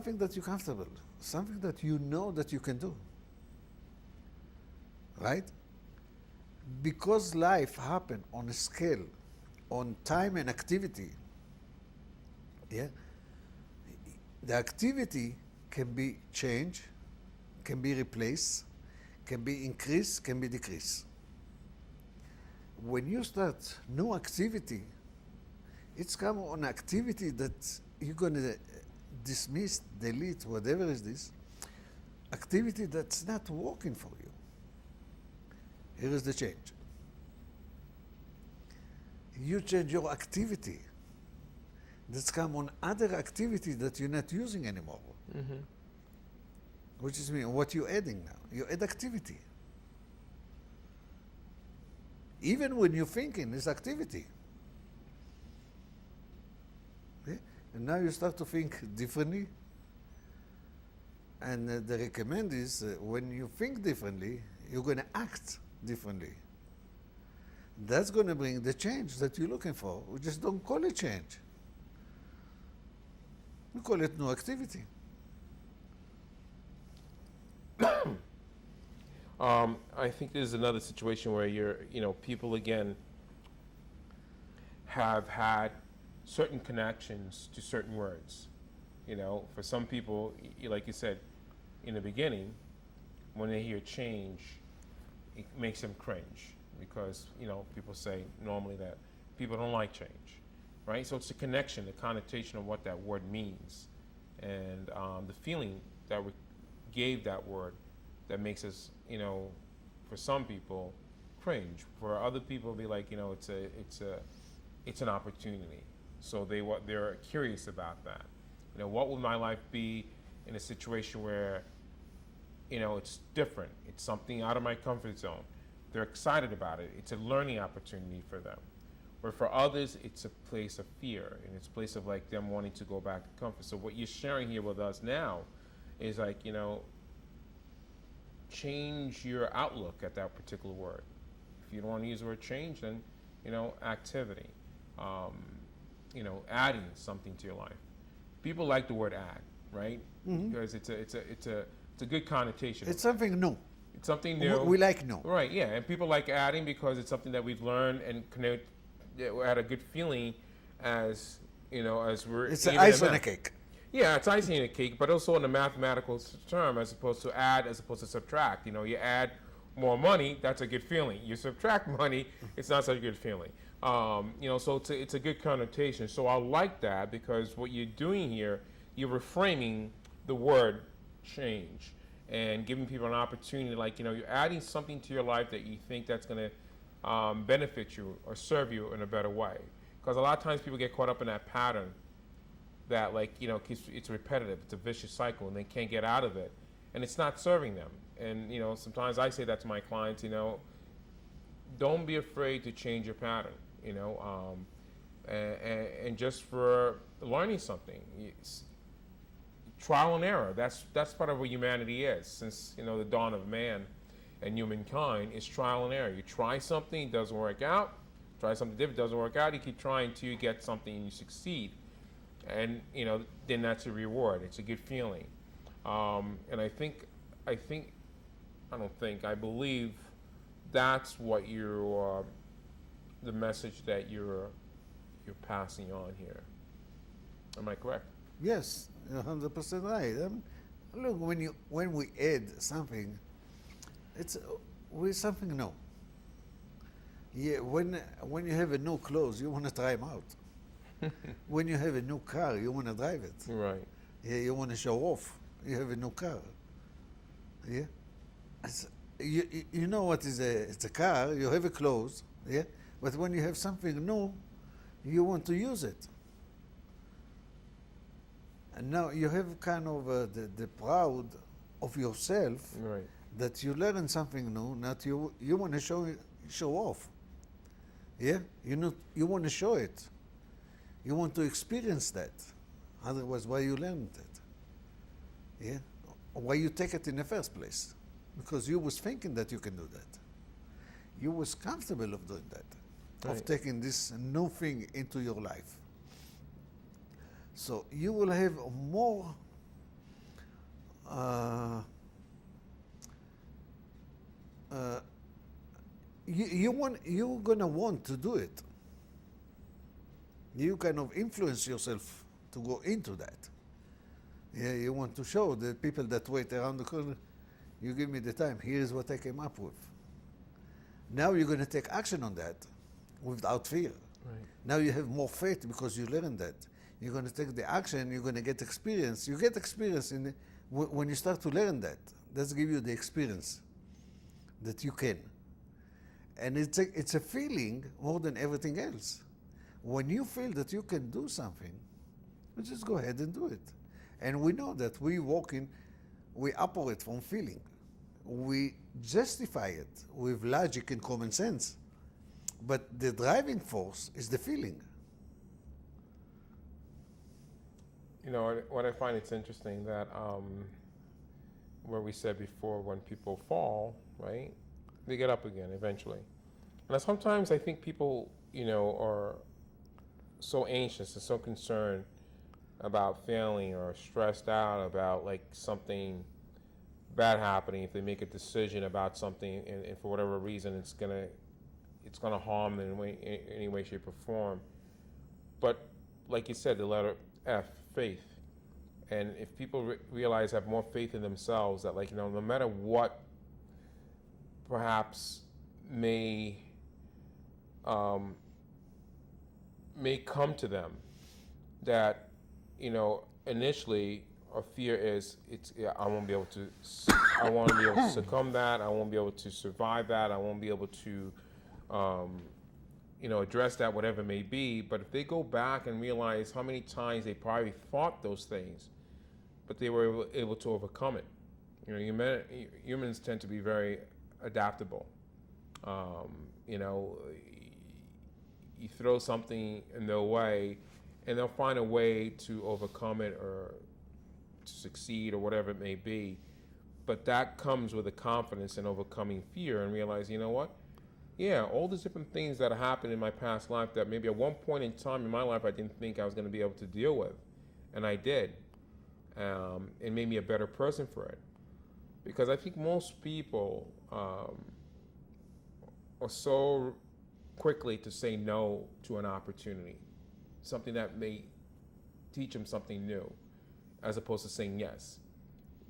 something that you're comfortable, something that you know that you can do, right? Because life happen on a scale, on time and activity, yeah, the activity can be changed, can be replaced, can be increased, can be decreased. When you start new activity, it's come on activity that you're going to dismiss, delete, whatever is this, activity that's not working for you. Here is the change. You change your activity. That's come on other activity that you're not using anymore. Mm-hmm. Which is mean what you're adding now. You add activity. Even when you're thinking, it's activity. Okay? And now you start to think differently. And the recommend is when you think differently, you're going to act differently. That's going to bring the change that you're looking for. We just don't call it change. We call it new activity. I think there's another situation where people again have had certain connections to certain words. For some people, like you said in the beginning, when they hear change, it makes them cringe because, people say normally that people don't like change, right? So it's the connection, the connotation of what that word means, and the feeling that we gave that word that makes us, for some people, cringe. For other people, it'll be like, it's an opportunity. So they're curious about that. What would my life be in a situation where, it's different. It's something out of my comfort zone. They're excited about it. It's a learning opportunity for them. Where for others, it's a place of fear, and it's a place of like them wanting to go back to comfort. So what you're sharing here with us now is like, change your outlook at that particular word. If you don't want to use the word change, then, activity. Adding something to your life. People like the word add, right? Mm-hmm. Because it's a good connotation. It's something new. It's something new. We like new. Right, yeah. And people like adding because it's something that we've learned and connect. We had a good feeling as we're. It's an ice on a cake. Yeah, it's icing in a cake, but also in a mathematical term, as opposed to add, as opposed to subtract. You add more money, that's a good feeling. You subtract money, it's not such a good feeling. So it's a good connotation. So I like that because what you're doing here, you're reframing the word change and giving people an opportunity, like, you're adding something to your life that you think that's going to benefit you or serve you in a better way. Because a lot of times people get caught up in that pattern that, like, it's repetitive, it's a vicious cycle, and they can't get out of it, and it's not serving them. And sometimes I say that to my clients, don't be afraid to change your pattern, and just for learning something. Trial and error, that's part of what humanity is. Since the dawn of man and humankind is trial and error. You try something, it doesn't work out. Try something different, doesn't work out. You keep trying till you get something and you succeed. And then that's a reward. It's a good feeling. And I believe that's what the message that you're passing on here. Am I correct? Yes, 100% right. Look, when we add something, it's with something new. Yeah, when you have a new clothes, you want to try them out. When you have a new car, you want to drive it. Right. Yeah, you want to show off. You have a new car. Yeah. You know what is it's a car. You have a clothes. Yeah. But when you have something new, you want to use it. And now you have kind of the proud of yourself, Right. that you learn something new. That you want to show off. Yeah. You want to show it. You want to experience that. Otherwise, why you learned it? Yeah? Why you take it in the first place? Because you was thinking that you can do that. You was comfortable of doing that, right. of taking this new thing into your life. So you will have more uh, uh, you're gonna want to do it. You kind of influence yourself to go into that. Yeah, you want to show the people that wait around the corner, you give me the time, here's what I came up with. Now you're going to take action on that without fear. Right. Now you have more faith because you learned that. You're going to take the action, you're going to get experience. You get experience when you start to learn that. That's give you the experience that you can. And it's a feeling more than everything else. When you feel that you can do something, you just go ahead and do it. And we know that we operate from feeling. We justify it with logic and common sense. But the driving force is the feeling. You know, what I find it's interesting that where we said before, when people fall, right, they get up again eventually. And sometimes I think people, you know, are so anxious and so concerned about failing or stressed out about like something bad happening if they make a decision about something and for whatever reason it's gonna harm them in any way, shape, or form. But like you said, the letter F, faith. And if people realize, have more faith in themselves, that like, you know, no matter what perhaps may come to them, that, you know, initially a fear is I won't be able to succumb that, I won't be able to survive that, I won't be able to you know, address that, whatever it may be. But if they go back and realize how many times they probably fought those things, but they were able to overcome it. You know, humans tend to be very adaptable. You know, you throw something in their way, and they'll find a way to overcome it or to succeed or whatever it may be. But that comes with a confidence in overcoming fear and realize, you know what? Yeah, all these different things that happened in my past life that maybe at one point in time in my life I didn't think I was going to be able to deal with, and I did. It made me a better person for it. Because I think most people are so quickly to say no to an opportunity, something that may teach them something new, as opposed to saying yes.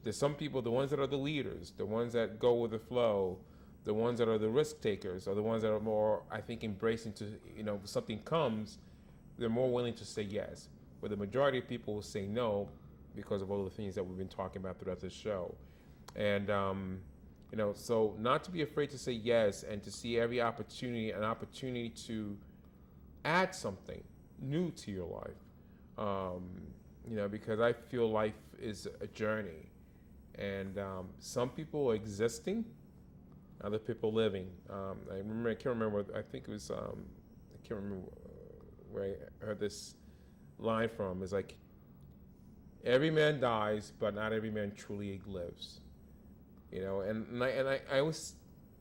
There's some people, the ones that are the leaders, the ones that go with the flow, the ones that are the risk takers, are the ones that are more, I think, embracing to, you know, if something comes, they're more willing to say yes. But the majority of people will say no because of all the things that we've been talking about throughout this show. And, you know, so not to be afraid to say yes and to see every opportunity, an opportunity to add something new to your life. You know, because I feel life is a journey. And some people are existing, other people living. I can't remember, I think it was, I can't remember where I heard this line from. It's like, every man dies, but not every man truly lives. You know, and I always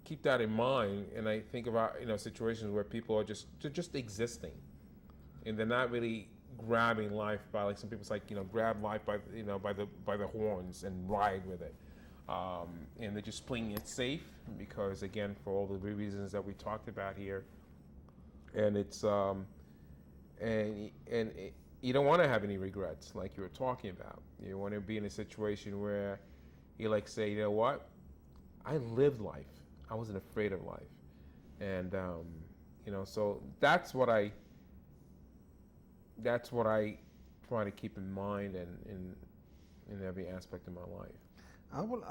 keep that in mind, and I think about, you know, situations where people are just existing, and they're not really grabbing life by, like some people say, like, you know, grab life by, you know, by the horns and ride with it. And they're just playing it safe because, again, for all the reasons that we talked about here. And it's you don't want to have any regrets, like you were talking about. You want to be in a situation where you like say, you know what, I lived life. I wasn't afraid of life, and you know, so that's what I try to keep in mind and in every aspect of my life. I will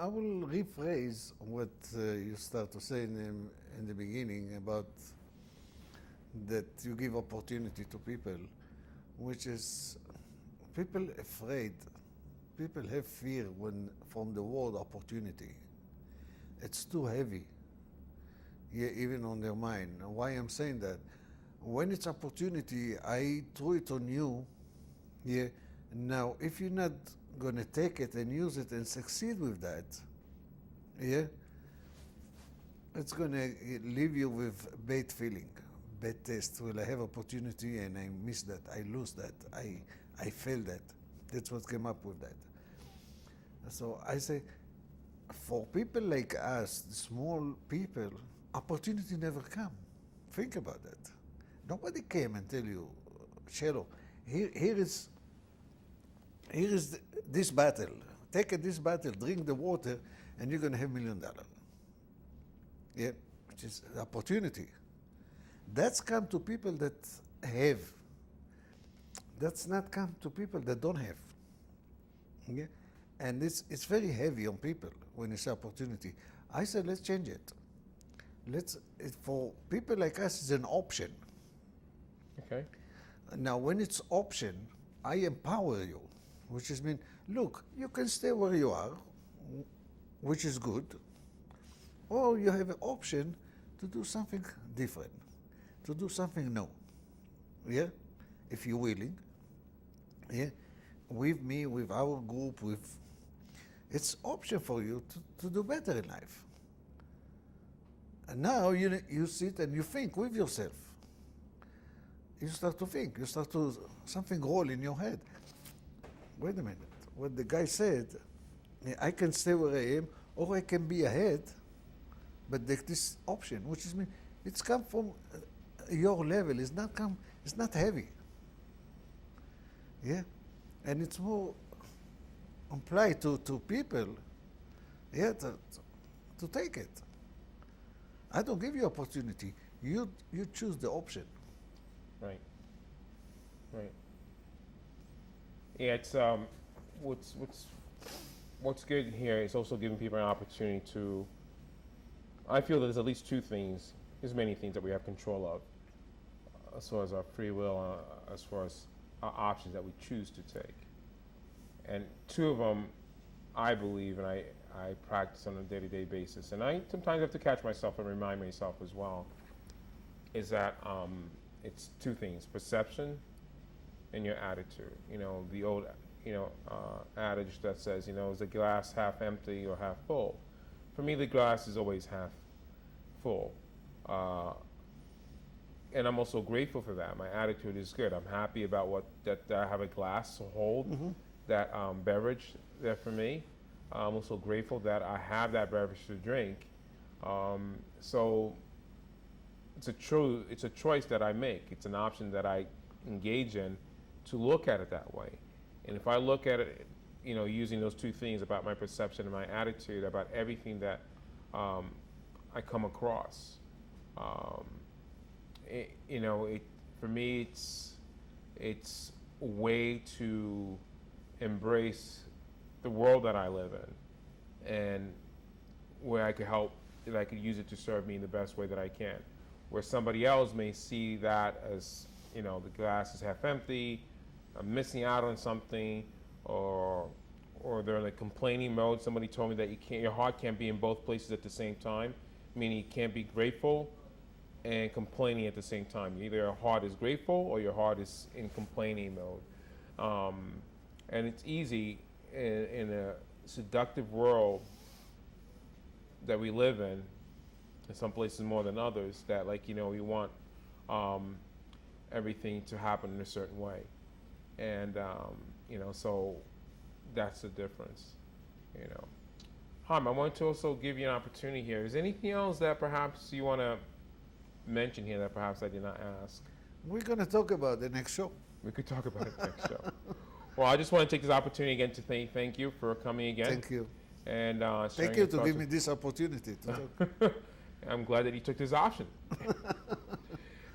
rephrase what you start to say in the beginning about that you give opportunity to people, which is people afraid, people have fear from the word opportunity. It's too heavy, yeah, even on their mind. Why I'm saying that? When it's opportunity, I threw it on you, yeah. Now, if you're not gonna take it and use it and succeed with that, yeah, it's gonna leave you with bad feeling, bad taste. Well, I have opportunity and I miss that, I lose that, I fail that. That's what came up with that. So I say, for people like us, the small people, opportunity never come. Think about that. Nobody came and tell you, Shelo, here is this battle. Take this battle, drink the water, and you're going to have $1 million. Yeah, which is the opportunity. That's come to people that have. That's not come to people that don't have. Yeah? And it's very heavy on people when it's opportunity. I said, let's change it. For people like us, it's an option. Okay. Now, when it's option, I empower you, which is mean, look, you can stay where you are, which is good, or you have an option to do something different, to do something new. Yeah, if you're willing. Yeah, with me, with our group, it's option for you to do better in life. And now you sit and you think with yourself. You start to think. You start to something roll in your head. Wait a minute. What the guy said, I can stay where I am, or I can be ahead. But this option, which is it's come from your level. It's not heavy. Yeah, and it's more applied to people. Yeah, to take it. I don't give you opportunity. You choose the option. Right. Right. Yeah, it's what's good here is also giving people an opportunity to. I feel that there's at least two things. There's many things that we have control of, as far as our free will, as far as our options that we choose to take. And two of them, I believe, and I practice on a day-to-day basis, and I sometimes have to catch myself and remind myself as well, is that it's two things: perception and your attitude. You know, the old adage that says, is the glass half empty or half full? For me, the glass is always half full. And I'm also grateful for that. My attitude is good. I'm happy about that I have a glass to hold that beverage there for me. I'm also grateful that I have that beverage to drink. So it's a choice that I make. It's an option that I engage in to look at it that way. And if I look at it, using those two things about my perception and my attitude about everything that I come across, for me, it's a way to embrace the world that I live in, and where I could use it to serve me in the best way that I can. Where somebody else may see that as, the glass is half empty, I'm missing out on something, or they're in a complaining mode. Somebody told me that your heart can't be in both places at the same time, meaning you can't be grateful and complaining at the same time. Either your heart is grateful or your heart is in complaining mode. And it's easy in a seductive world that we live in some places more than others, that we want everything to happen in a certain way. And, so that's the difference, Harm, I want to also give you an opportunity here. Is there anything else that perhaps you want to mention here that perhaps I did not ask? We're going to talk about the next show. We could talk about it next show. Well, I just want to take this opportunity again to thank you for coming again. Thank you. And thank you to give me this opportunity to talk. I'm glad that you took this option.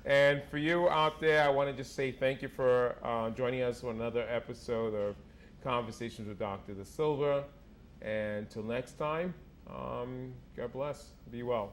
And for you out there, I want to just say thank you for joining us for another episode of Conversations with Dr. Da Silva. And till next time, God bless. Be well.